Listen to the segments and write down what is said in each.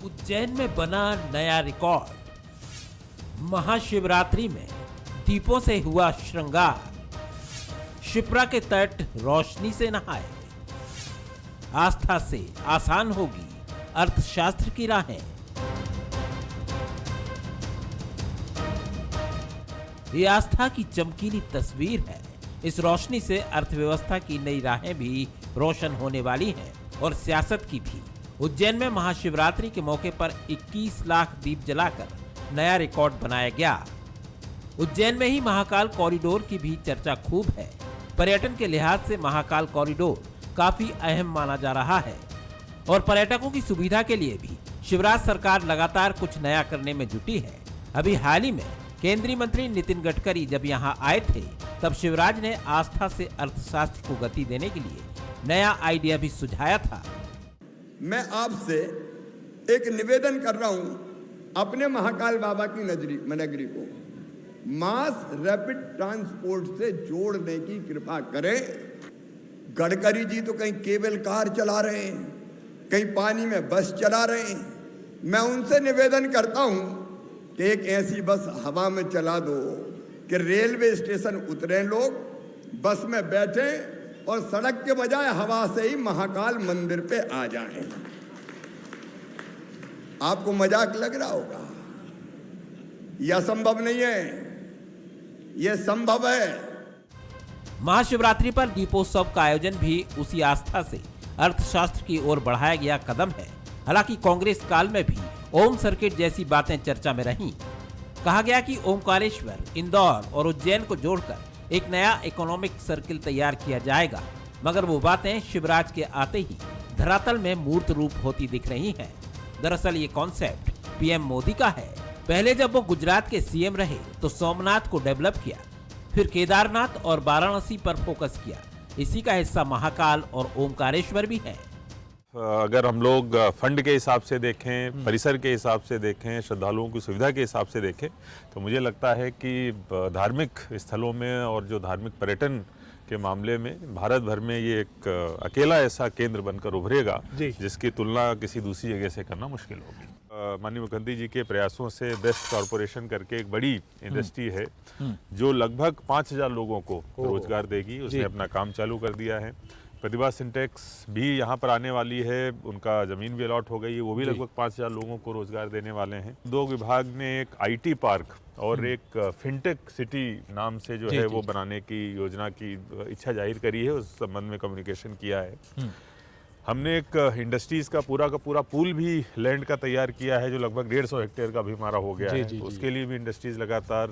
उज्जैन में बना नया रिकॉर्ड। महाशिवरात्रि में दीपों से हुआ श्रृंगार। शिप्रा के तट रोशनी से नहाए। आस्था से आसान होगी अर्थशास्त्र की राहें। ये आस्था की चमकीली तस्वीर है। इस रोशनी से अर्थव्यवस्था की नई राहें भी रोशन होने वाली हैं और सियासत की भी। उज्जैन में महाशिवरात्रि के मौके पर 21 लाख दीप जलाकर नया रिकॉर्ड बनाया गया। उज्जैन में ही महाकाल कॉरिडोर की भी चर्चा खूब है। पर्यटन के लिहाज से महाकाल कॉरिडोर काफी अहम माना जा रहा है और पर्यटकों की सुविधा के लिए भी शिवराज सरकार लगातार कुछ नया करने में जुटी है। अभी हाल ही में केंद्रीय मंत्री नितिन गडकरी जब यहां आए थे, तब शिवराज ने आस्था से अर्थशास्त्र को गति देने के लिए नया आइडिया भी सुझाया था। मैं आपसे एक निवेदन कर रहा हूं, अपने महाकाल बाबा की नगरी को मास रैपिड ट्रांसपोर्ट से जोड़ने की कृपा करें। गडकरी जी तो कहीं केबल कार चला रहे हैं, कहीं पानी में बस चला रहे हैं। मैं उनसे निवेदन करता हूं कि एक ऐसी बस हवा में चला दो कि रेलवे स्टेशन उतरे लोग, बस में बैठे और सड़क के बजाय हवा से ही महाकाल मंदिर पे आ जाएं। आपको मजाक लग रहा होगा, यह संभव नहीं है, यह संभव है। महाशिवरात्रि पर दीपोत्सव का आयोजन भी उसी आस्था से अर्थशास्त्र की ओर बढ़ाया गया कदम है। हालांकि कांग्रेस काल में भी ओम सर्किट जैसी बातें चर्चा में रहीं। कहा गया कि ओमकारेश्वर, इंदौर और उज्जैन को जोड़कर एक नया इकोनॉमिक सर्किल तैयार किया जाएगा, मगर वो बातें शिवराज के आते ही धरातल में मूर्त रूप होती दिख रही हैं। दरअसल ये कॉन्सेप्ट पीएम मोदी का है। पहले जब वो गुजरात के सीएम रहे तो सोमनाथ को डेवलप किया, फिर केदारनाथ और वाराणसी पर फोकस किया। इसी का हिस्सा महाकाल और ओमकारेश्वर भी है। अगर हम लोग फंड के हिसाब से देखें, परिसर के हिसाब से देखें, श्रद्धालुओं की सुविधा के हिसाब से देखें, तो मुझे लगता है कि धार्मिक स्थलों में और जो धार्मिक पर्यटन के मामले में भारत भर में ये एक अकेला ऐसा केंद्र बनकर उभरेगा जिसकी तुलना किसी दूसरी जगह से करना मुश्किल होगी। माननीय मुख्यमंत्री जी के प्रयासों से बेस्ट कॉरपोरेशन करके एक बड़ी इंडस्ट्री है जो लगभग 5,000 लोगों को रोजगार देगी। उसने अपना काम चालू कर दिया है। प्रतिभा सिंटेक्स भी यहाँ पर आने वाली है, उनका ज़मीन भी अलॉट हो गई है, वो भी लगभग 5,000 लोगों को रोजगार देने वाले हैं। उद्योग विभाग ने एक आईटी पार्क और एक फिनटेक सिटी नाम से जो है वो बनाने की योजना की इच्छा जाहिर करी है। उस संबंध में कम्युनिकेशन किया है। हमने एक इंडस्ट्रीज़ का पूरा पूल भी लैंड का तैयार किया है जो लगभग 150 हेक्टेयर का भी हमारा हो गया है। उसके लिए भी इंडस्ट्रीज़ लगातार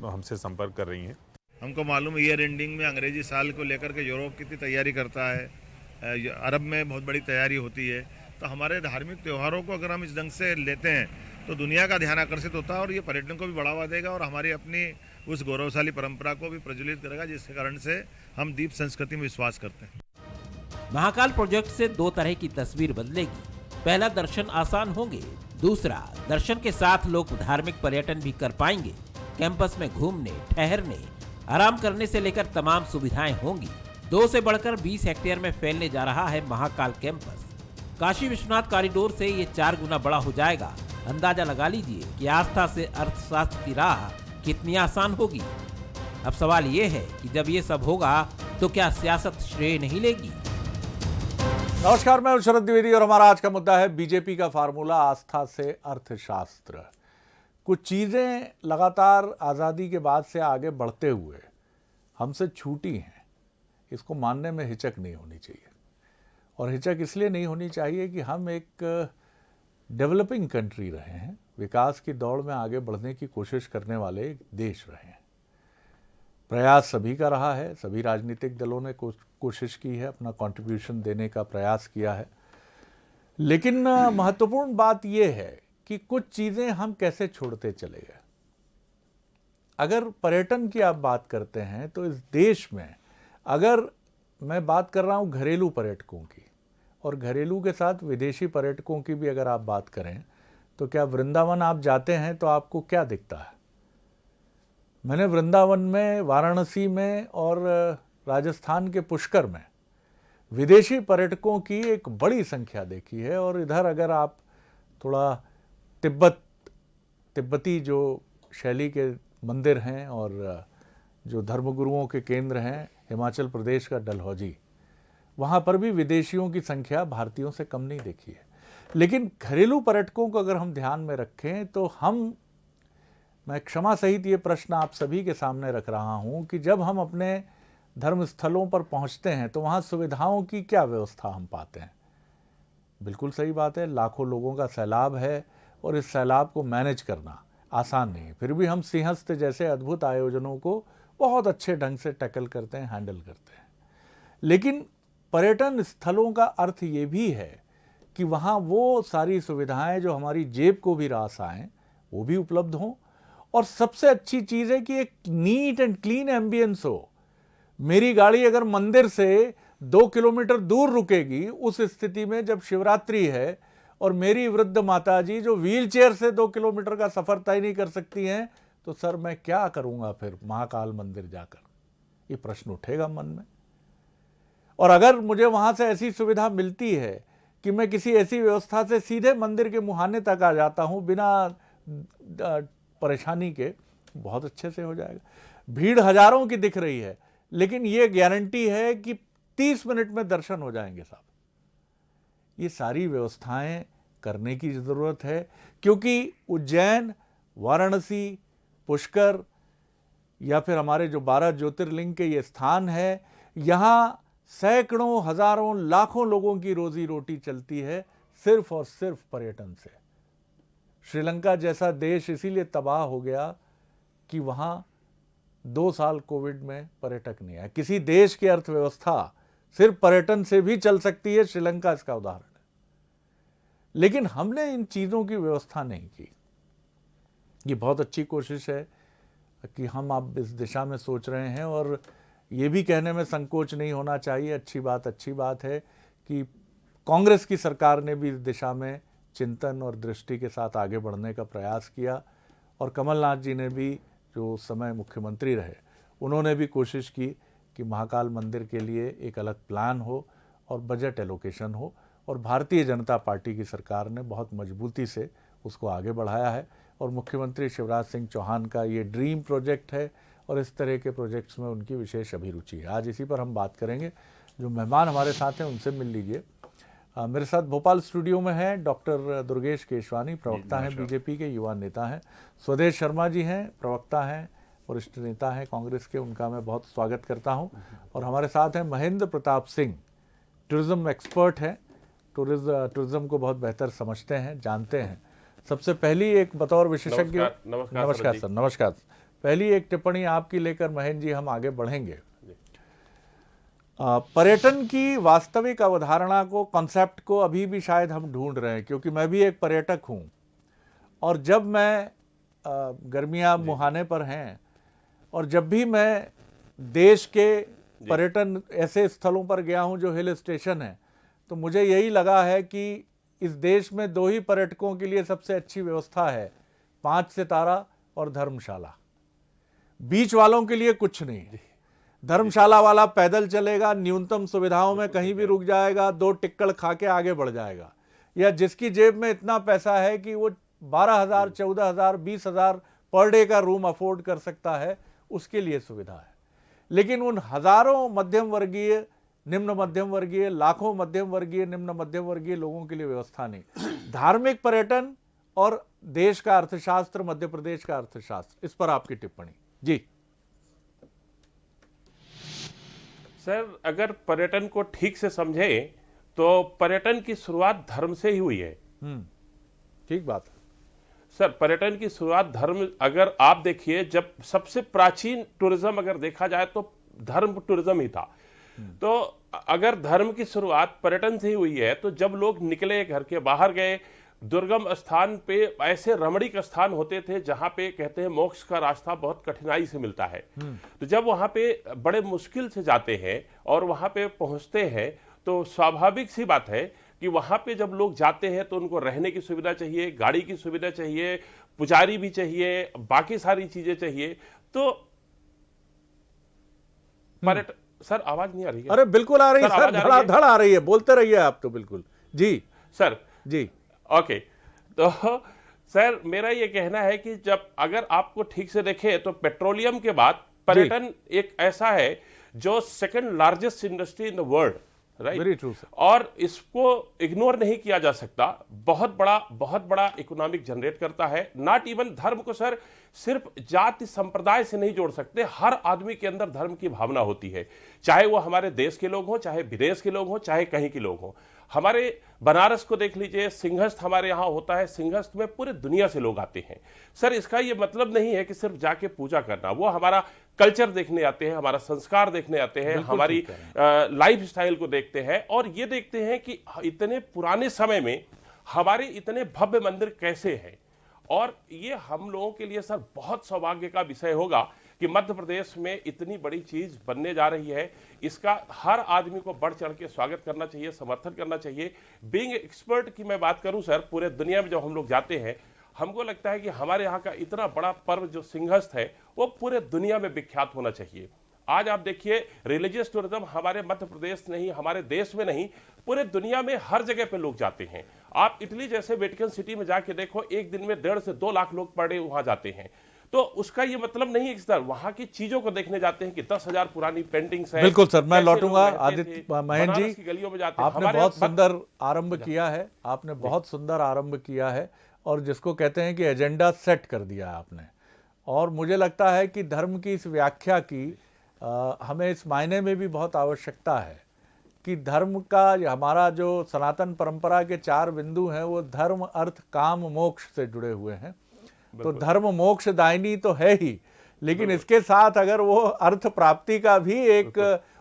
हमसे संपर्क कर रही हैं। हमको मालूम है ईयर एंडिंग में अंग्रेजी साल को लेकर के यूरोप कितनी तैयारी करता है, अरब में बहुत बड़ी तैयारी होती है। तो हमारे धार्मिक त्योहारों को अगर हम इस ढंग से लेते हैं तो दुनिया का ध्यान आकर्षित होता है और ये पर्यटन को भी बढ़ावा देगा और हमारी अपनी उस गौरवशाली परंपरा को भी प्रज्वलित करेगा, जिसके कारण से हम दीप संस्कृति में विश्वास करते हैं। महाकाल प्रोजेक्ट से दो तरह की तस्वीर बदलेगी। पहला, दर्शन आसान होंगे। दूसरा, दर्शन के साथ लोग धार्मिक पर्यटन भी कर पाएंगे। कैंपस में घूमने, ठहरने, आराम करने से लेकर तमाम सुविधाएं होंगी। 2 से बढ़कर 20 हेक्टेयर में फैलने जा रहा है महाकाल कैंपस। काशी विश्वनाथ कॉरिडोर से ये 4 गुना बड़ा हो जाएगा। अंदाजा लगा लीजिए कि आस्था से अर्थशास्त्र की राह कितनी आसान होगी। अब सवाल ये है कि जब ये सब होगा तो क्या सियासत श्रेय नहीं लेगी? नमस्कार, मैं शरद द्विवेदी और हमारा आज का मुद्दा है बीजेपी का फार्मूला आस्था से अर्थशास्त्र। कुछ चीज़ें लगातार आज़ादी के बाद से आगे बढ़ते हुए हमसे छूटी हैं, इसको मानने में हिचक नहीं होनी चाहिए। और हिचक इसलिए नहीं होनी चाहिए कि हम एक डेवलपिंग कंट्री रहे हैं, विकास की दौड़ में आगे बढ़ने की कोशिश करने वाले एक देश रहे हैं। प्रयास सभी का रहा है, सभी राजनीतिक दलों ने कोशिश की है, अपना कंट्रीब्यूशन देने का प्रयास किया है। लेकिन महत्वपूर्ण बात यह है कि कुछ चीज़ें हम कैसे छोड़ते चले गए। अगर पर्यटन की आप बात करते हैं तो इस देश में, अगर मैं बात कर रहा हूं घरेलू पर्यटकों की और घरेलू के साथ विदेशी पर्यटकों की भी अगर आप बात करें, तो क्या वृंदावन आप जाते हैं तो आपको क्या दिखता है? मैंने वृंदावन में, वाराणसी में और राजस्थान के पुष्कर में विदेशी पर्यटकों की एक बड़ी संख्या देखी है। और इधर अगर आप थोड़ा तिब्बती जो शैली के मंदिर हैं और जो धर्मगुरुओं के केंद्र हैं, हिमाचल प्रदेश का डलहौजी, वहाँ पर भी विदेशियों की संख्या भारतीयों से कम नहीं देखी है। लेकिन घरेलू पर्यटकों को अगर हम ध्यान में रखें तो मैं क्षमा सहित ये प्रश्न आप सभी के सामने रख रहा हूँ कि जब हम अपने धर्म स्थलों पर पहुँचते हैं तो वहाँ सुविधाओं की क्या व्यवस्था हम पाते हैं। बिल्कुल सही बात है, लाखों लोगों का सैलाब है और इस सैलाब को मैनेज करना आसान नहीं है। फिर भी हम सिंहस्थ जैसे अद्भुत आयोजनों को बहुत अच्छे ढंग से टैकल करते हैं, हैंडल करते हैं। लेकिन पर्यटन स्थलों का अर्थ ये भी है कि वहाँ वो सारी सुविधाएं जो हमारी जेब को भी रास आएँ वो भी उपलब्ध हों, और सबसे अच्छी चीज़ है कि एक नीट एंड क्लीन एम्बियंस हो। मेरी गाड़ी अगर मंदिर से 2 किलोमीटर दूर रुकेगी, उस स्थिति में जब शिवरात्रि है और मेरी वृद्ध माताजी जो व्हीलचेयर से 2 किलोमीटर का सफ़र तय नहीं कर सकती हैं, तो सर मैं क्या करूँगा फिर महाकाल मंदिर जाकर, ये प्रश्न उठेगा मन में। और अगर मुझे वहाँ से ऐसी सुविधा मिलती है कि मैं किसी ऐसी व्यवस्था से सीधे मंदिर के मुहाने तक आ जाता हूँ बिना परेशानी के, बहुत अच्छे से हो जाएगा। भीड़ हजारों की दिख रही है, लेकिन ये गारंटी है कि 30 मिनट में दर्शन हो जाएंगे साहब। ये सारी व्यवस्थाएं करने की ज़रूरत है, क्योंकि उज्जैन, वाराणसी, पुष्कर या फिर हमारे जो 12 ज्योतिर्लिंग के ये स्थान है, यहाँ सैकड़ों, हजारों, लाखों लोगों की रोजी रोटी चलती है सिर्फ और सिर्फ पर्यटन से। श्रीलंका जैसा देश इसीलिए तबाह हो गया कि वहाँ 2 साल कोविड में पर्यटक नहीं आए। किसी देश की अर्थव्यवस्था सिर्फ पर्यटन से भी चल सकती है, श्रीलंका इसका उदाहरण है। लेकिन हमने इन चीज़ों की व्यवस्था नहीं की। ये बहुत अच्छी कोशिश है कि हम अब इस दिशा में सोच रहे हैं, और ये भी कहने में संकोच नहीं होना चाहिए, अच्छी बात है कि कांग्रेस की सरकार ने भी इस दिशा में चिंतन और दृष्टि के साथ आगे बढ़ने का प्रयास किया, और कमलनाथ जी ने भी जो समय मुख्यमंत्री रहे, उन्होंने भी कोशिश की कि महाकाल मंदिर के लिए एक अलग प्लान हो और बजट एलोकेशन हो, और भारतीय जनता पार्टी की सरकार ने बहुत मजबूती से उसको आगे बढ़ाया है। और मुख्यमंत्री शिवराज सिंह चौहान का ये ड्रीम प्रोजेक्ट है, और इस तरह के प्रोजेक्ट्स में उनकी विशेष अभिरुचि है। आज इसी पर हम बात करेंगे। जो मेहमान हमारे साथ हैं उनसे मिल लीजिए। मेरे साथ भोपाल स्टूडियो में हैं डॉक्टर दुर्गेश केशवानी, प्रवक्ता हैं बीजेपी के, युवा नेता हैं। स्वदेश शर्मा जी हैं, प्रवक्ता हैं, वरिष्ठ नेता हैं कांग्रेस के, उनका मैं बहुत स्वागत करता हूं। और हमारे साथ हैं महेंद्र प्रताप सिंह, टूरिज्म एक्सपर्ट हैं, टूरिज्म को बहुत बेहतर समझते हैं, जानते हैं। सबसे पहली एक बतौर विशेषज्ञ, नमस्कार सर, नमस्कार। पहली एक टिप्पणी आपकी लेकर महेंद्र जी हम आगे बढ़ेंगे। पर्यटन की वास्तविक अवधारणा को, कॉन्सेप्ट को अभी भी शायद हम ढूंढ रहे हैं, क्योंकि मैं भी एक पर्यटक हूं, और जब मैं गर्मियां मुहाने पर हैं और जब भी मैं देश के पर्यटन ऐसे स्थलों पर गया हूं जो हिल स्टेशन है, तो मुझे यही लगा है कि इस देश में 2 ही पर्यटकों के लिए सबसे अच्छी व्यवस्था है, 5 सितारा और धर्मशाला। बीच वालों के लिए कुछ नहीं। धर्मशाला वाला पैदल चलेगा, न्यूनतम सुविधाओं में कहीं भी रुक जाएगा, 2 टिक्कड़ खा के आगे बढ़ जाएगा। या जिसकी जेब में इतना पैसा है कि वो 12,000, 14,000, 20,000 पर डे का रूम अफोर्ड कर सकता है, उसके लिए सुविधा है। लेकिन उन हजारों मध्यम वर्गीय, निम्न मध्यम वर्गीय, लाखों मध्यम वर्गीय, निम्न मध्यम वर्गीय लोगों के लिए व्यवस्था नहीं। धार्मिक पर्यटन और देश का अर्थशास्त्र, मध्य प्रदेश का अर्थशास्त्र, इस पर आपकी टिप्पणी जी। सर, अगर पर्यटन को ठीक से समझे तो पर्यटन की शुरुआत धर्म से ही हुई है। ठीक बात है सर। पर्यटन की शुरुआत धर्म, अगर आप देखिए, जब सबसे प्राचीन टूरिज्म अगर देखा जाए तो धर्म टूरिज्म ही था। तो अगर धर्म की शुरुआत पर्यटन से ही हुई है, तो जब लोग निकले, घर के बाहर गए, दुर्गम स्थान पे, ऐसे रमणीक स्थान होते थे जहां पे कहते हैं मोक्ष का रास्ता बहुत कठिनाई से मिलता है। तो जब वहां पे बड़े मुश्किल से जाते हैं और वहां पे पहुंचते हैं, तो स्वाभाविक सी बात है कि वहां पे जब लोग जाते हैं तो उनको रहने की सुविधा चाहिए, गाड़ी की सुविधा चाहिए, पुजारी भी चाहिए, बाकी सारी चीजें चाहिए। तो सर आवाज नहीं आ रही है? अरे बिल्कुल आ रही है सर, सर, आवाज आ रही है? धड़ाधड़ आ रही है, बोलते रहिए आप तो। बिल्कुल जी सर जी। ओके, तो सर मेरा ये कहना है कि जब अगर आपको ठीक से देखें तो पेट्रोलियम के बाद पर्यटन एक ऐसा है जो second largest industry in the world, right? Very true sir. और इसको इग्नोर नहीं किया जा सकता। बहुत बड़ा इकोनॉमिक जनरेट करता है। नॉट इवन धर्म को सर सिर्फ जाति संप्रदाय से नहीं जोड़ सकते, हर आदमी के अंदर धर्म की भावना होती है, चाहे वो हमारे देश के लोग हों, चाहे विदेश के लोग हों, चाहे कहीं के लोग हों। हमारे बनारस को देख लीजिए, सिंहस्थ हमारे यहाँ होता है, सिंहस्थ में पूरे दुनिया से लोग आते हैं। सर इसका ये मतलब नहीं है कि सिर्फ जाके पूजा करना, वो हमारा कल्चर देखने आते हैं, हमारा संस्कार देखने आते हैं, हमारी लाइफ स्टाइल को देखते हैं और ये देखते हैं कि इतने पुराने समय में हमारे इतने भव्य मंदिर कैसे हैं। और ये हम लोगों के लिए सर बहुत सौभाग्य का विषय होगा कि मध्य प्रदेश में इतनी बड़ी चीज बनने जा रही है। इसका हर आदमी को बढ़ चढ़ के स्वागत करना चाहिए, समर्थन करना चाहिए। बीइंग एक्सपर्ट की मैं बात करूं सर, पूरे दुनिया में जब हम लोग जाते हैं हमको लगता है कि हमारे यहाँ का इतना बड़ा पर्व जो सिंहस्थ है वो पूरे दुनिया में विख्यात होना चाहिए। आज आप देखिए रिलीजियस टूरिज्म हमारे मध्य प्रदेश नहीं, हमारे देश में नहीं, पूरे दुनिया में हर जगह पे लोग जाते हैं। आप इटली जैसे वेटिकन सिटी में जाके देखो, एक दिन में 1.5 से 2 लाख लोग पर डे वहां जाते हैं। तो उसका ये मतलब नहीं है कि सर वहां की चीजों को देखने जाते हैं कि 10,000 पुरानी पेंटिंग्स हैं। बिल्कुल सर, मैं कैसे लौटूंगा। लोग रहते आदित्य थे, महेंद्र बनारस जी, की गलियों में जाते हैं। आपने हमारे बहुत यहाँ सुंदर आरंभ किया है, आपने बहुत सुंदर आरंभ किया है और जिसको कहते हैं कि एजेंडा सेट कर दिया है आपने। और मुझे लगता है कि धर्म की इस व्याख्या की हमें इस मायने में भी बहुत आवश्यकता है कि धर्म का हमारा जो सनातन परंपरा के 4 बिंदु हैं वो धर्म, अर्थ, काम, मोक्ष से जुड़े हुए हैं। तो धर्म मोक्ष दायिनी तो है ही, लेकिन इसके साथ अगर वो अर्थ प्राप्ति का भी एक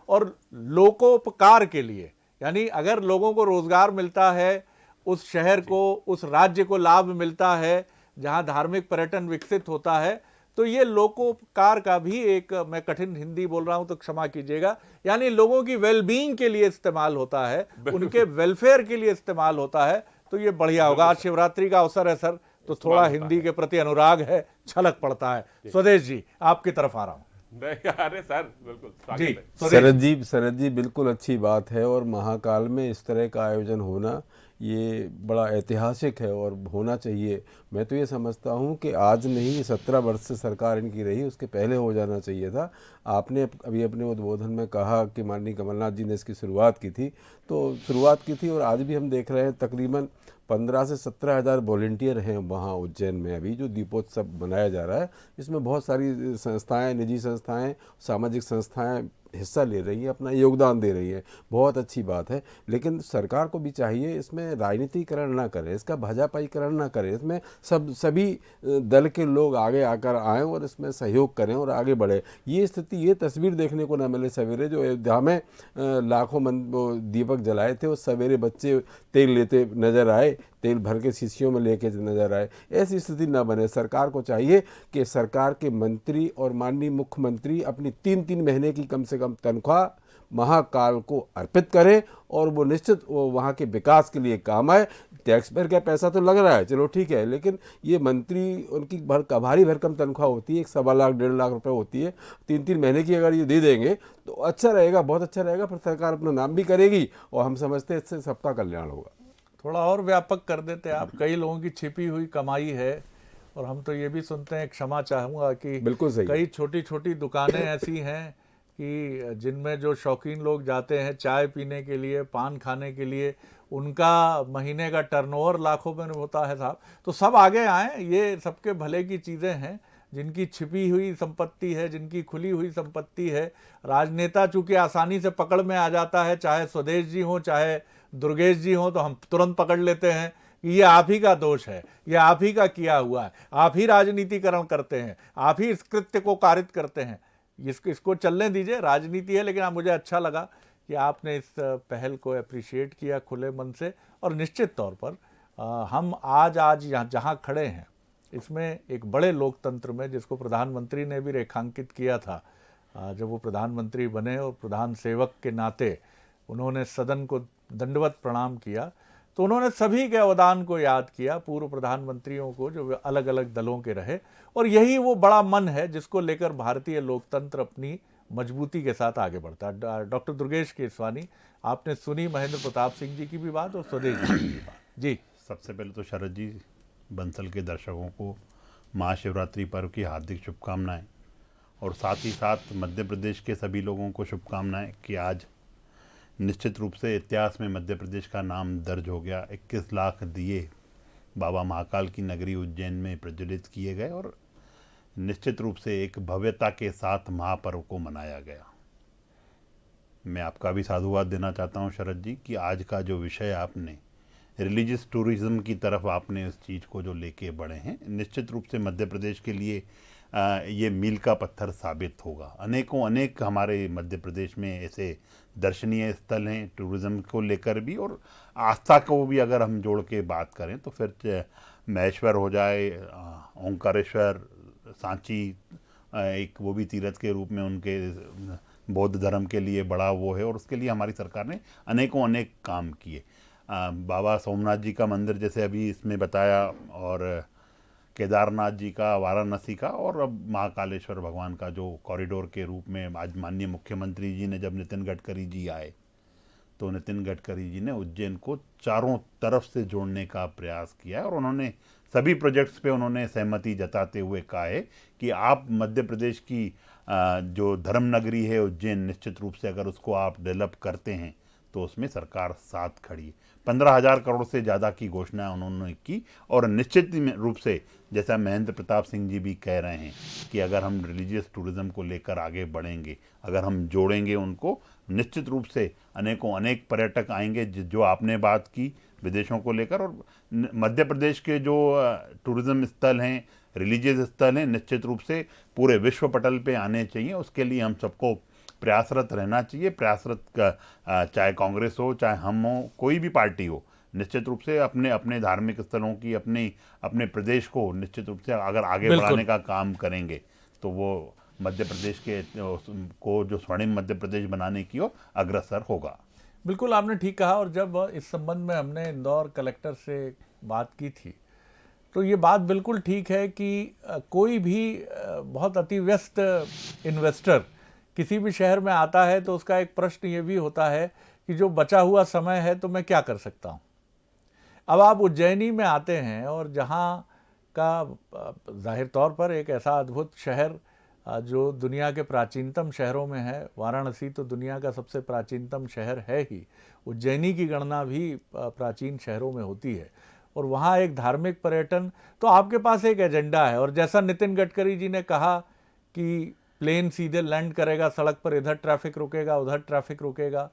और लोकोपकार के लिए, यानी अगर लोगों को रोजगार मिलता है, उस शहर को, उस राज्य को लाभ मिलता है जहां धार्मिक पर्यटन विकसित होता है, तो ये लोकोपकार का भी एक, मैं कठिन हिंदी बोल रहा हूं तो क्षमा कीजिएगा, यानी लोगों की वेलबींग के लिए इस्तेमाल होता है, उनके वेलफेयर के लिए इस्तेमाल होता है, तो ये बढ़िया होगा। आज शिवरात्रि का अवसर है सर, तो थोड़ा हिंदी के प्रति अनुराग है, छलक पड़ता है। स्वदेश जी आपकी तरफ आ रहा हूं। अरे सर बिल्कुल जी शरद जी बिल्कुल अच्छी बात है और महाकाल में इस तरह का आयोजन होना ये बड़ा ऐतिहासिक है और होना चाहिए। मैं तो ये समझता हूँ कि आज नहीं, 17 वर्ष से सरकार इनकी रही, उसके पहले हो जाना चाहिए था। आपने अभी अपने उद्बोधन में कहा कि माननीय कमलनाथ जी ने इसकी शुरुआत की थी, तो शुरुआत की थी और आज भी हम देख रहे हैं तकरीबन 15 से 17 हज़ार वॉलंटियर हैं वहाँ उज्जैन में अभी जो दीपोत्सव मनाया जा रहा है। इसमें बहुत सारी संस्थाएं, निजी संस्थाएं, सामाजिक संस्थाएं हिस्सा ले रही हैं, अपना योगदान दे रही हैं, बहुत अच्छी बात है। लेकिन सरकार को भी चाहिए इसमें राजनीतिकरण ना करें, इसका भाजपाईकरण ना करें, इसमें सभी दल के लोग आगे आकर आएँ और इसमें सहयोग करें और आगे बढ़े। ये स्थिति, ये तस्वीर देखने को ना मिले सवेरे जो अयोध्या में लाखों दीपक जलाए थे, वो सवेरे बच्चे तेल लेते नजर आए, तेल भर के शीशियों में लेके नजर आए। ऐसी स्थिति ना बने। सरकार को चाहिए कि सरकार के मंत्री और माननीय मुख्यमंत्री अपनी 3-3 महीने की कम से कम तनख्वाह महाकाल को अर्पित करें और वो निश्चित वो वहाँ के विकास के लिए काम आए। टैक्स पर क्या पैसा तो लग रहा है, चलो ठीक है, लेकिन ये मंत्री उनकी भारी भरकम तनख्वाह होती है, 1.25 लाख 1.5 लाख रुपए होती है, 3-3 महीने की अगर ये दे देंगे तो अच्छा रहेगा, बहुत अच्छा रहेगा। फिर सरकार अपना नाम भी करेगी और हम समझते हैं इससे सबका कल्याण होगा। थोड़ा और व्यापक कर देते आप। कई लोगों की छिपी हुई कमाई है और हम तो ये भी सुनते हैं, क्षमा चाहूँगा कि बिल्कुल सही, कई छोटी छोटी दुकानें ऐसी हैं कि जिनमें जो शौकीन लोग जाते हैं चाय पीने के लिए, पान खाने के लिए, उनका महीने का टर्नओवर लाखों में होता है साहब। तो सब आगे आएँ, ये सबके भले की चीज़ें हैं। जिनकी छिपी हुई संपत्ति है, जिनकी खुली हुई संपत्ति है, राजनेता चूंकि आसानी से पकड़ में आ जाता है, चाहे स्वदेश जी हों चाहे दुर्गेश जी हों, तो हम तुरंत पकड़ लेते हैं कि ये आप ही का दोष है, ये आप ही का किया हुआ है, आप ही राजनीतिकरण करते हैं, आप ही इस कृत्य को कारित करते हैं। इसको चलने दीजिए, राजनीति है। लेकिन मुझे अच्छा लगा कि आपने इस पहल को अप्रिशिएट किया खुले मन से। और निश्चित तौर पर हम आज जहाँ खड़े हैं, इसमें एक बड़े लोकतंत्र में, जिसको प्रधानमंत्री ने भी रेखांकित किया था जब वो प्रधानमंत्री बने और प्रधान सेवक के नाते उन्होंने सदन को दंडवत प्रणाम किया, तो उन्होंने सभी के अवदान को याद किया, पूर्व प्रधानमंत्रियों को जो अलग अलग दलों के रहे। और यही वो बड़ा मन है जिसको लेकर भारतीय लोकतंत्र अपनी मजबूती के साथ आगे बढ़ता है। डॉक्टर दुर्गेश केसवानी, आपने सुनी महेंद्र प्रताप सिंह जी की भी बात और स्वदेश जी की भी बात। जी, सबसे पहले तो शरद जी, बंसल के दर्शकों को महाशिवरात्रि पर्व की हार्दिक शुभकामनाएं, और साथ ही साथ मध्य प्रदेश के सभी लोगों को शुभकामनाएं कि आज निश्चित रूप से इतिहास में मध्य प्रदेश का नाम दर्ज हो गया। 21 लाख दिए बाबा महाकाल की नगरी उज्जैन में प्रज्वलित किए गए और निश्चित रूप से एक भव्यता के साथ महापर्व को मनाया गया। मैं आपका भी साधुवाद देना चाहता हूं शरद जी कि आज का जो विषय आपने रिलीजियस टूरिज्म की तरफ आपने इस चीज़ को जो लेके बढ़े हैं, निश्चित रूप से मध्य प्रदेश के लिए ये मील का पत्थर साबित होगा। अनेक हमारे मध्य प्रदेश में ऐसे दर्शनीय स्थल हैं टूरिज्म को लेकर भी, और आस्था को भी अगर हम जोड़ के बात करें तो फिर महेश्वर हो जाए, ओंकारेश्वर, सांची, एक वो भी तीर्थ के रूप में उनके बौद्ध धर्म के लिए बड़ा वो है, और उसके लिए हमारी सरकार ने अनेक काम किए। बाबा सोमनाथ जी का मंदिर जैसे अभी इसमें बताया, और केदारनाथ जी का, वाराणसी का, और अब महाकालेश्वर भगवान का जो कॉरिडोर के रूप में आज माननीय मुख्यमंत्री जी ने, जब नितिन गडकरी जी आए तो नितिन गडकरी जी ने उज्जैन को चारों तरफ से जोड़ने का प्रयास किया है, और उन्होंने सभी प्रोजेक्ट्स पे उन्होंने सहमति जताते हुए कहा है कि आप मध्य प्रदेश की जो धर्म नगरी है उज्जैन, निश्चित रूप से अगर उसको आप डेवलप करते हैं तो उसमें सरकार साथ खड़ी है। 15,000 करोड़ से ज़्यादा की घोषणा उन्होंने की, और निश्चित रूप से जैसा महेंद्र प्रताप सिंह जी भी कह रहे हैं कि अगर हम रिलीजियस टूरिज्म को लेकर आगे बढ़ेंगे, अगर हम जोड़ेंगे उनको, निश्चित रूप से अनेक पर्यटक आएंगे। जो आपने बात की विदेशों को लेकर, और मध्य प्रदेश के जो टूरिज्म स्थल हैं, रिलीजियस स्थल हैं, निश्चित रूप से पूरे विश्व पटल पे आने चाहिए। उसके लिए हम सबको प्रयासरत रहना चाहिए। चाहे कांग्रेस हो, चाहे हम हो, कोई भी पार्टी हो, निश्चित रूप से अपने धार्मिक स्थलों की, अपने प्रदेश को निश्चित रूप से अगर आगे बढ़ाने का काम करेंगे तो वो मध्य प्रदेश को जो स्वर्णिम मध्य प्रदेश बनाने की ओर अग्रसर होगा। बिल्कुल आपने ठीक कहा। और जब इस संबंध में हमने इंदौर कलेक्टर से बात की थी तो ये बात बिल्कुल ठीक है कि कोई भी बहुत अति व्यस्त इन्वेस्टर किसी भी शहर में आता है तो उसका एक प्रश्न ये भी होता है कि जो बचा हुआ समय है तो मैं क्या कर सकता हूँ। अब आप उज्जैनी में आते हैं और जहाँ का जाहिर तौर पर एक ऐसा अद्भुत शहर जो दुनिया के प्राचीनतम शहरों में है, वाराणसी तो दुनिया का सबसे प्राचीनतम शहर है ही, उज्जैनी की गणना भी प्राचीन शहरों में होती है, और वहाँ एक धार्मिक पर्यटन, तो आपके पास एक एजेंडा है। और जैसा नितिन गडकरी जी ने कहा कि प्लेन सीधे लैंड करेगा सड़क पर, इधर ट्रैफिक रुकेगा, उधर ट्रैफिक रुकेगा,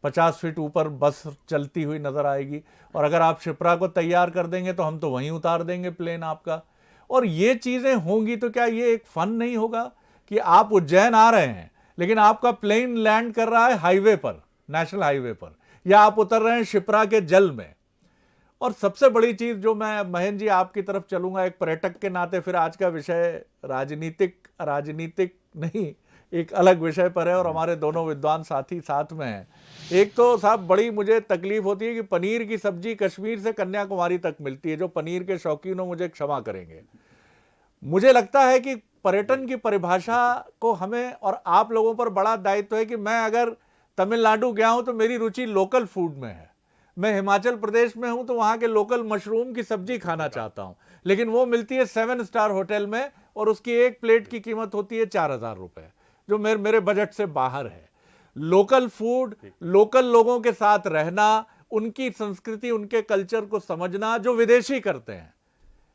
50 फीट ऊपर बस चलती हुई नज़र आएगी, और अगर आप शिप्रा को तैयार कर देंगे तो हम तो वहीं उतार देंगे प्लेन आपका। और ये चीज़ें होंगी तो क्या ये एक फन नहीं होगा कि आप उज्जैन आ रहे हैं लेकिन आपका प्लेन लैंड कर रहा है हाईवे पर, नेशनल हाईवे पर, या आप उतर रहे हैं शिप्रा के जल में। और सबसे बड़ी चीज़ जो मैं महेंद्र जी आपकी तरफ चलूंगा एक पर्यटक के नाते, फिर आज का विषय राजनीतिक नहीं, एक अलग विषय पर है और हमारे दोनों विद्वान साथी साथ में हैं। एक तो साहब बड़ी मुझे तकलीफ होती है कि पनीर की सब्जी कश्मीर से कन्याकुमारी तक मिलती है। जो पनीर के शौकीन हो मुझे क्षमा करेंगे। मुझे लगता है कि पर्यटन की परिभाषा को हमें और आप लोगों पर बड़ा दायित्व है कि मैं अगर तमिलनाडु गया हूं तो मेरी रुचि लोकल फूड में है। मैं हिमाचल प्रदेश में हूं तो वहां के लोकल मशरूम की सब्जी खाना चाहता हूं, लेकिन वो मिलती है 7 स्टार होटल में और उसकी एक प्लेट की कीमत होती है 4,000 रुपए, जो मेरे बजट से बाहर है। लोकल फूड, लोकल लोगों के साथ रहना, उनकी संस्कृति, उनके कल्चर को समझना, जो विदेशी करते हैं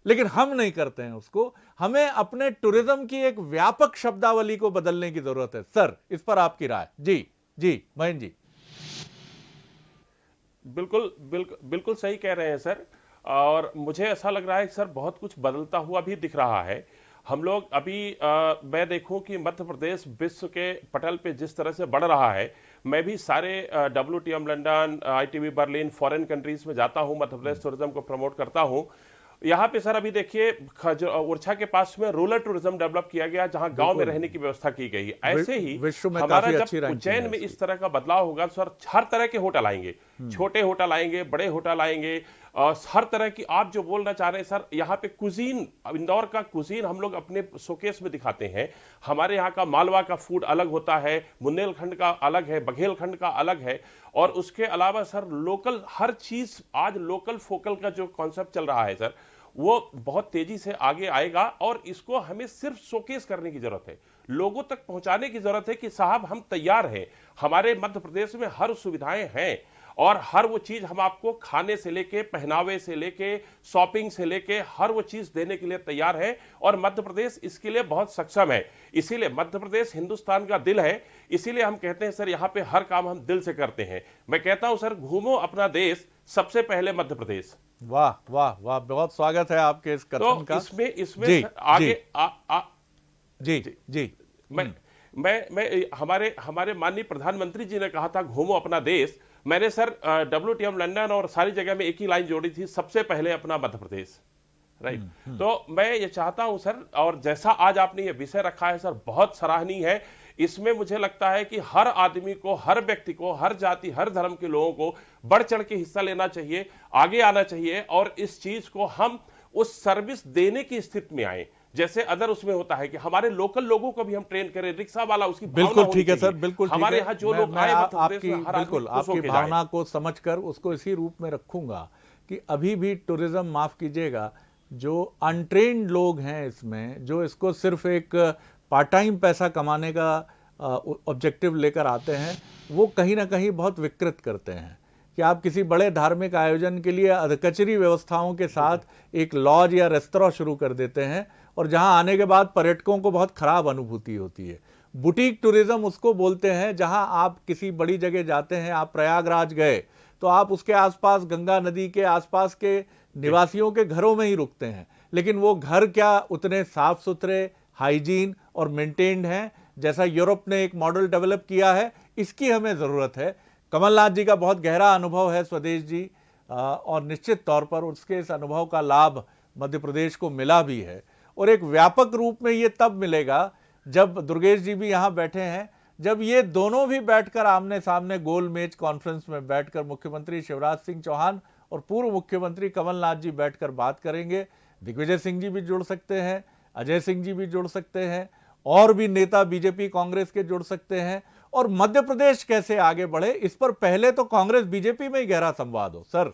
लेकिन हम नहीं करते हैं उसको। हमें अपने टूरिज्म की एक व्यापक शब्दावली को बदलने की जरूरत है। सर, इस पर आपकी राय? जी महेंद्र जी। बिल्कुल सही कह रहे हैं सर, और मुझे ऐसा लग रहा है कि सर बहुत कुछ बदलता हुआ भी दिख रहा है। हम लोग अभी मैं देखूं कि मध्य प्रदेश विश्व के पटल पे जिस तरह से बढ़ रहा है, मैं भी सारे WTM London, ITB Berlin, foreign countries में जाता हूं, मध्य प्रदेश टूरिज्म को प्रमोट करता हूं। यहाँ पे सर अभी देखिए ओरछा के पास में रूरल टूरिज्म डेवलप किया गया, जहाँ गांव में रहने की व्यवस्था की गई। ऐसे ही विश्व में हमारा काफी अच्छी जब रैंकिंग उज्जैन में इस तरह का बदलाव होगा सर, हर तरह के होटल आएंगे, छोटे होटल आएंगे, बड़े होटल आएंगे, हर तरह की आप जो बोलना चाह रहे हैं सर, यहाँ पे कुजीन, इंदौर का कुजीन हम लोग अपने शोकेस में दिखाते हैं। हमारे यहाँ का मालवा का फूड अलग होता है, बुंदेलखंड का अलग है, बघेलखंड का अलग है, और उसके अलावा सर लोकल हर चीज, आज लोकल फोकल का जो कॉन्सेप्ट चल रहा है सर, वो बहुत तेजी से आगे आएगा। और इसको हमें सिर्फ शोकेस करने की जरूरत है, लोगों तक पहुंचाने की जरूरत है कि साहब हम तैयार हैं, हमारे मध्य प्रदेश में हर सुविधाएं हैं, और हर वो चीज हम आपको खाने से लेके, पहनावे से लेके, शॉपिंग से लेके हर वो चीज देने के लिए तैयार है। और मध्य प्रदेश इसके लिए बहुत सक्षम है। इसीलिए मध्य प्रदेश हिंदुस्तान का दिल है, इसीलिए हम कहते हैं सर यहाँ पे हर काम हम दिल से करते हैं। मैं कहता हूं सर, घूमो अपना देश, सबसे पहले मध्य प्रदेश। वाह वाह वाह, बहुत स्वागत है आपके इस कथन तो का। इसमें जी, आगे जी जी, मैं हमारे माननीय प्रधानमंत्री जी ने कहा था घूमो अपना देश। मैंने सर WTM लंदन और सारी जगह में एक ही लाइन जोड़ी थी, सबसे पहले अपना मध्य प्रदेश, राइट। तो मैं ये चाहता हूं सर, और जैसा आज आपने ये विषय रखा है सर, बहुत सराहनीय है। इसमें मुझे लगता है कि हर आदमी को, हर व्यक्ति को, हर जाति, हर धर्म के लोगों को बढ़ चढ़ के हिस्सा लेना चाहिए, आगे आना चाहिए, और इस चीज को हम उस सर्विस देने की स्थिति में आए जैसे अदर उसमें होता है कि हमारे लोकल लोगों को भी हम ट्रेन करें, रिक्शा वाला उसकी बिल्कुल ठीक है सर, बिल्कुल हमारे यहाँ जो लोग आए आपकी बिल्कुल आपकी भावना को समझकर उसको इसी रूप में रखूंगा कि अभी भी टूरिज्म, माफ कीजिएगा, जो अनट्रेन्ड लोग हैं इसमें, जो इसको सिर्फ एक पार्ट टाइम पैसा कमाने का ऑब्जेक्टिव लेकर आते हैं, वो कहीं ना कहीं बहुत विकृत करते हैं कि आप किसी बड़े धार्मिक आयोजन के लिए अधकचरी व्यवस्थाओं के साथ एक लॉज या रेस्तरां शुरू कर देते हैं, और जहां आने के बाद पर्यटकों को बहुत खराब अनुभूति होती है। बुटीक टूरिज्म उसको बोलते हैं जहां आप किसी बड़ी जगह जाते हैं, आप प्रयागराज गए तो आप उसके आसपास गंगा नदी के आसपास के निवासियों के घरों में ही रुकते हैं, लेकिन वो घर क्या उतने साफ सुथरे, हाइजीन और मेंटेन्ड हैं जैसा यूरोप ने एक मॉडल डेवलप किया है। इसकी हमें ज़रूरत है। कमलनाथ जी का बहुत गहरा अनुभव है स्वदेश जी, और निश्चित तौर पर उसके इस अनुभव का लाभ मध्य प्रदेश को मिला भी है, और एक व्यापक रूप में ये तब मिलेगा जब दुर्गेश जी भी यहाँ बैठे हैं, जब ये दोनों भी बैठकर आमने सामने गोल मेज कॉन्फ्रेंस में बैठकर मुख्यमंत्री शिवराज सिंह चौहान और पूर्व मुख्यमंत्री कमलनाथ जी बैठकर बात करेंगे। दिग्विजय सिंह जी भी जुड़ सकते हैं, अजय सिंह जी भी जुड़ सकते हैं, और भी नेता बीजेपी कांग्रेस के जुड़ सकते हैं, और मध्य प्रदेश कैसे आगे बढ़े इस पर पहले तो कांग्रेस बीजेपी में ही गहरा संवाद हो। सर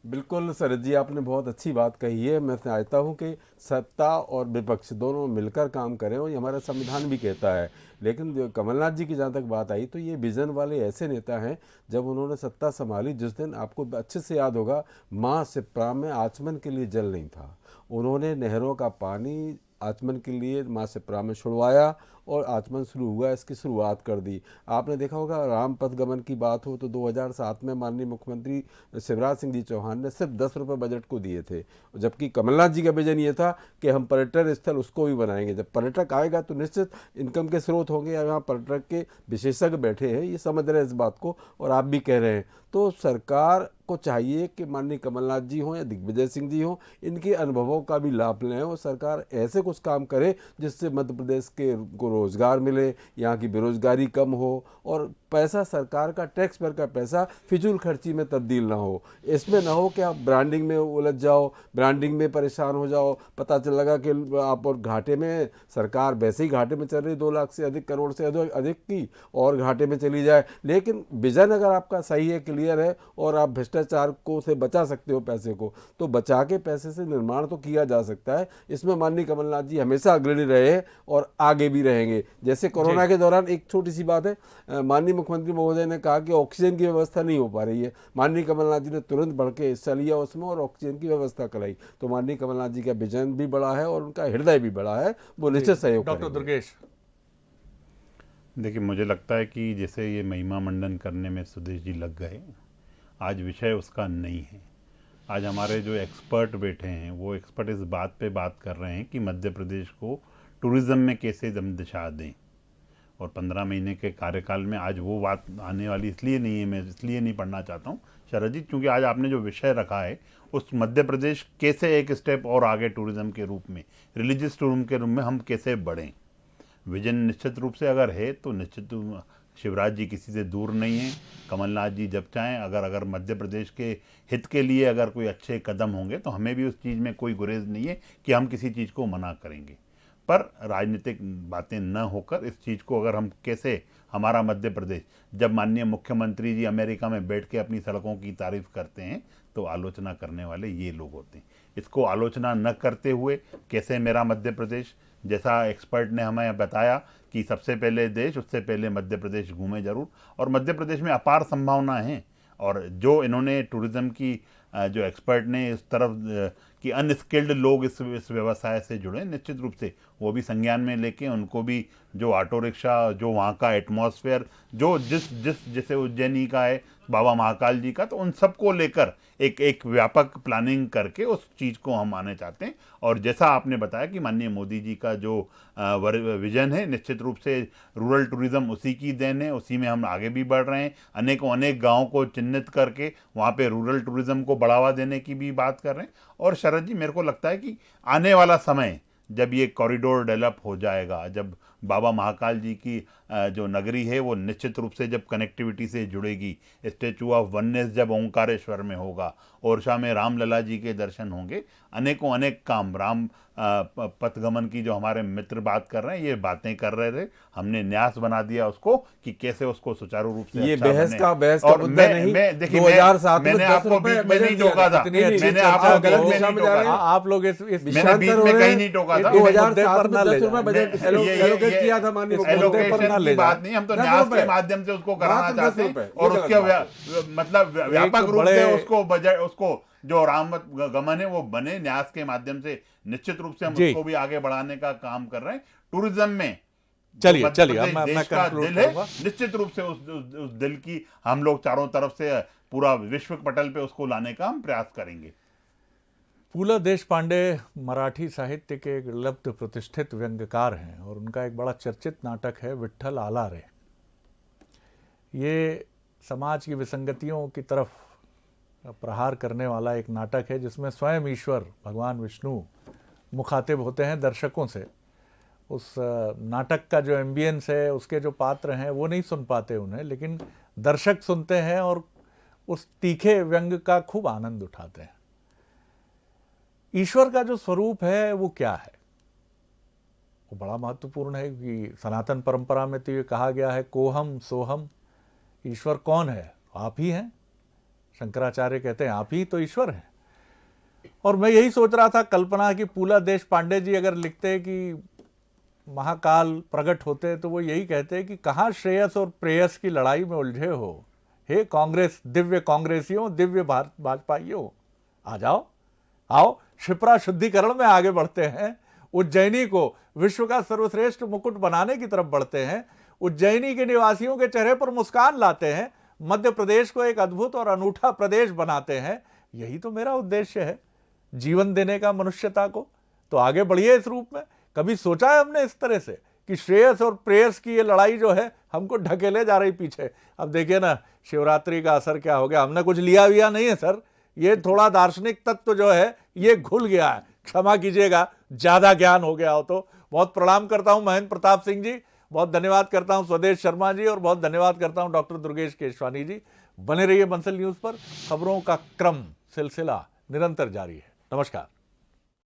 बिल्कुल शरद जी, आपने बहुत अच्छी बात कही है। मैं चाहता हूं कि सत्ता और विपक्ष दोनों मिलकर काम करें, और ये हमारा संविधान भी कहता है। लेकिन कमलनाथ जी की जहाँ तक बात आई तो ये विजन वाले ऐसे नेता हैं, जब उन्होंने सत्ता संभाली, जिस दिन आपको अच्छे से याद होगा, माँ सिप्रा में आचमन के लिए जल नहीं था, उन्होंने नहरों का पानी आचमन के लिए माँ सिप्रा में छुड़वाया और आचमन शुरू हुआ, इसकी शुरुआत कर दी। आपने देखा होगा राम पथ गमन की बात हो तो 2007 में माननीय मुख्यमंत्री शिवराज सिंह जी चौहान ने सिर्फ 10 रुपये बजट को दिए थे, जबकि कमलनाथ जी का विजन ये था कि हम पर्यटन स्थल उसको भी बनाएंगे। जब पर्यटक आएगा तो निश्चित इनकम के स्रोत होंगे, यहाँ पर्यटक के विशेषज्ञ बैठे हैं, ये समझ रहे हैं इस बात को, और आप भी कह रहे हैं। तो सरकार को चाहिए कि माननीय कमलनाथ जी हों या दिग्विजय सिंह जी हों, इनके अनुभवों का भी लाभ लें, और सरकार ऐसे कुछ काम करे जिससे मध्य प्रदेश के को रोज़गार मिले, यहाँ की बेरोजगारी कम हो, और पैसा सरकार का, टैक्स पेयर का पैसा फिजूल खर्ची में तब्दील ना हो। इसमें ना हो कि आप ब्रांडिंग में उलझ जाओ, ब्रांडिंग में परेशान हो जाओ, पता चल लगा कि आप और घाटे में, सरकार वैसे ही घाटे में चल रही, 2 लाख से अधिक करोड़ से अधिक की, और घाटे में चली जाए। लेकिन विजन अगर आपका सही है, क्लियर है, और आप भ्रष्टाचार को से बचा सकते हो पैसे को, तो बचा के पैसे से निर्माण तो किया जा सकता है। इसमें माननीय कमलनाथ जी हमेशा अग्रणी रहे हैं और आगे भी रहेंगे। जैसे कोरोना के दौरान एक छोटी सी बात है, माननीय मुख्यमंत्री महोदय ने कहा कि ऑक्सीजन की व्यवस्था नहीं हो पा रही है, माननीय कमलनाथ जी ने तुरंत बढ़ के हिस्सा लिया उसमें और ऑक्सीजन की व्यवस्था कराई। तो माननीय कमलनाथ जी का विजन भी बड़ा है और उनका हृदय भी बड़ा है, वो निश्चित सहयोग करेंगे। डॉक्टर दुर्गेश, देखिए, मुझे लगता है कि जैसे ये महिमा मंडन करने में सुदेश जी लग गए, आज विषय उसका नहीं है। आज हमारे जो एक्सपर्ट बैठे हैं वो एक्सपर्ट इस बात पे बात कर रहे हैं कि मध्य प्रदेश को टूरिज़्म में कैसे दम दिशा दें, और 15 महीने के कार्यकाल में आज वो बात आने वाली इसलिए नहीं है, मैं इसलिए नहीं पढ़ना चाहता हूँ शरद जी, क्योंकि आज आपने जो विषय रखा है उस मध्य प्रदेश कैसे एक स्टेप और आगे टूरिज़्म के रूप में, रिलीजियस टूरिज्म के रूप में हम कैसे बढ़ें। विजन निश्चित रूप से अगर है तो निश्चित शिवराज जी किसी से दूर नहीं है। कमलनाथ जी जब चाहें, अगर मध्य प्रदेश के हित के लिए अगर कोई अच्छे कदम होंगे तो हमें भी उस चीज़ में कोई गुरेज नहीं है कि हम किसी चीज़ को मना करेंगे। पर राजनीतिक बातें न होकर इस चीज़ को अगर हम कैसे, हमारा मध्य प्रदेश, जब माननीय मुख्यमंत्री जी अमेरिका में बैठ के अपनी सड़कों की तारीफ करते हैं तो आलोचना करने वाले ये लोग होते हैं। इसको आलोचना न करते हुए कैसे मेरा मध्य प्रदेश, जैसा एक्सपर्ट ने हमें बताया कि सबसे पहले देश, उससे पहले मध्य प्रदेश घूमे जरूर, और मध्य प्रदेश में अपार संभावना है। और जो इन्होंने टूरिज़्म की जो एक्सपर्ट ने इस तरफ कि अनस्किल्ड लोग इस व्यवसाय से जुड़े, निश्चित रूप से वो भी संज्ञान में लेके उनको भी जो ऑटो रिक्शा, जो वहाँ का एटमॉस्फेयर, जो जैसे उज्जैनी का है, बाबा महाकाल जी का, तो उन सबको लेकर एक व्यापक प्लानिंग करके उस चीज़ को हम आने चाहते हैं। और जैसा आपने बताया कि माननीय मोदी जी का जो विजन है, निश्चित रूप से रूरल टूरिज़्म उसी की देन है, उसी में हम आगे भी बढ़ रहे हैं। अनेक गाँव को चिन्हित करके वहाँ पे रूरल टूरिज़्म को बढ़ावा देने की भी बात कर रहे हैं। और शरद जी, मेरे को लगता है कि आने वाला समय जब ये कॉरिडोर डेवलप हो जाएगा, जब बाबा महाकाल जी की जो नगरी है वो निश्चित रूप से जब कनेक्टिविटी से जुड़ेगी, स्टैचू ऑफ वननेस जब ओंकारेश्वर में होगा, ओरछा में रामलला जी के दर्शन होंगे, अनेक काम, राम पथगमन की जो हमारे मित्र बात कर रहे हैं, ये बातें कर रहे थे, हमने न्यास बना दिया उसको कि कैसे उसको सुचारू रूप से ये अच्छा बहस बने। का और मुद्दा नहीं। देखिए, 2007 में मैंने 10 आपको रुपए बीच में नहीं बजट दिया टोका था, इतनी अच्छी मैंने चर्चा आपको गलत बीच में दिशा नहीं में जा रहे टोका हैं। था। आप लोग इस मैंने विषयांतर बीच हो में रहे कहीं हैं। नहीं टोका था। 2007 में ना ले 10 रुपए बजट एलोकेट किया था माननीय मुख्यमंत्री। एलोकेशन की बात नहीं, हम तो 10 न्यास रुपए। के माध्यम से उसको कराना मात्र 10 चाहते हैं, रुपए, और ये उसके गलत मतलब व्यापक रूप बड़े- से उसको बजट, उसको जो राम गमन है वो बने न्यास के माध्यम से। निश्चित रूप से हम जी। उसको भी आगे बढ़ाने का काम कर रहे हैं। टूरिज्म में चलिए, जो मध्य चलिए, अब प्रदेश मैं देश का conclude दिल है, करूंगा। निश्चित रूप से उस दिल की हम लोग चारों तरफ से पूरा विश्व पटल पे उसको लाने का हम प्रयास करेंगे। पूला देशपांडे मराठी साहित्य के एक लब्ध प्रतिष्ठित व्यंग्यकार हैं और उनका एक बड़ा चर्चित नाटक है विट्ठल आला रे। ये समाज की विसंगतियों की तरफ प्रहार करने वाला एक नाटक है जिसमें स्वयं ईश्वर भगवान विष्णु मुखातिब होते हैं दर्शकों से। उस नाटक का जो एम्बियंस है, उसके जो पात्र हैं वो नहीं सुन पाते उन्हें, लेकिन दर्शक सुनते हैं और उस तीखे व्यंग का खूब आनंद उठाते हैं। ईश्वर का जो स्वरूप है वो क्या है, वो बड़ा महत्वपूर्ण है कि सनातन परंपरा में तो ये कहा गया है कोहम सोहम। ईश्वर कौन है? आप ही हैं। शंकराचार्य कहते हैं आप ही तो ईश्वर हैं। और मैं यही सोच रहा था, कल्पना की पूला देशपांडे जी अगर लिखते कि महाकाल प्रकट होते तो वो यही कहते कि कहाँ श्रेयस और प्रेयस की लड़ाई में उलझे हो, हे कांग्रेस, दिव्य कांग्रेसियों, दिव्य भाजपाइयों, आ जाओ, आओ क्षिप्रा शुद्धिकरण में आगे बढ़ते हैं, उज्जैनी को विश्व का सर्वश्रेष्ठ मुकुट बनाने की तरफ बढ़ते हैं, उज्जैनी के निवासियों के चेहरे पर मुस्कान लाते हैं, मध्य प्रदेश को एक अद्भुत और अनूठा प्रदेश बनाते हैं। यही तो मेरा उद्देश्य है, जीवन देने का मनुष्यता को। तो आगे बढ़िए इस रूप में। कभी सोचा है हमने इस तरह से कि श्रेयस और प्रेयस की ये लड़ाई जो है हमको ढकेले जा रही पीछे? अब देखिए ना, शिवरात्रि का असर क्या हो गया। हमने कुछ लिया विया नहीं है सर, ये थोड़ा दार्शनिक तत्व जो है ये घुल गया है, क्षमा कीजिएगा, ज्यादा ज्ञान हो गया हो तो। बहुत प्रणाम करता हूं महेंद्र प्रताप सिंह जी, बहुत धन्यवाद करता हूं स्वदेश शर्मा जी, और बहुत धन्यवाद करता हूं डॉक्टर दुर्गेश केशवानी जी। बने रहिए बंसल न्यूज पर। खबरों का क्रम, सिलसिला निरंतर जारी है। नमस्कार।